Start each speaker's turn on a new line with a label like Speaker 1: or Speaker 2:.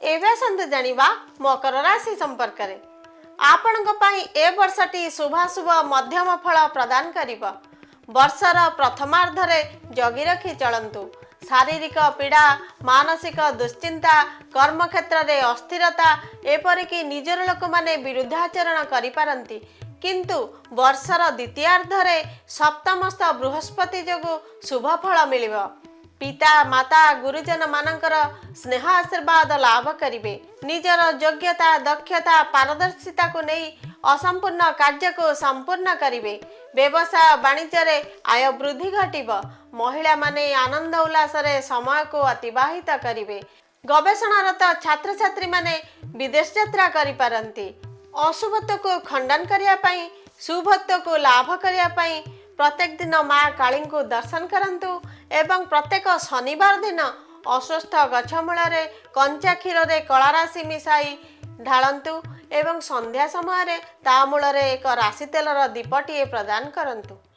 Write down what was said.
Speaker 1: एबे आसନ୍ତୁ जानिबा मकर राशि संपर्क रे आपणक पई ए वर्षटी शुभाशुभ मध्यम फल प्रदान करिब। वर्षर प्रथमार्ध रे जगी रखी चलंतु। शारीरिक पीड़ा, मानसिक दुश्चिंता, कर्म क्षेत्र रे अस्थिरता एपरिकी निजर लोक माने विरुद्धाचरण करि पारंती, किंतु वर्षर द्वितीयार्ध रे सप्तमस्थ बृहस्पति जोगु शुभ फल मिलिबो। पिता माता गुरुजन मानकर स्नेह आशीर्वाद लाभ करिवे। निजर योग्यता दक्षता पारदर्शिता को नहीं असंपूर्ण कार्य को संपूर्ण करिवे। व्यवसाय वाणिज्य रे आय वृद्धि घटिब। महिला माने आनंद उल्लास रे समय को अतिबाहित करिवे। गवेषणारत छात्र छात्री माने विदेश यात्रा करि पारंती। अशुभत्व को खंडन करिया पई शुभत्व को लाभ करिया पई प्रत्येक दिन माँ काली को दर्शन करंतु एवं प्रत्येक शनिवार दिन अस्वस्थ गछ मूल कंचा क्षीर रे कला राशि मिसाई ढालंतु एवं संध्या समय ता मूल एक राशि तेलर दीपटीए प्रदान करंतु।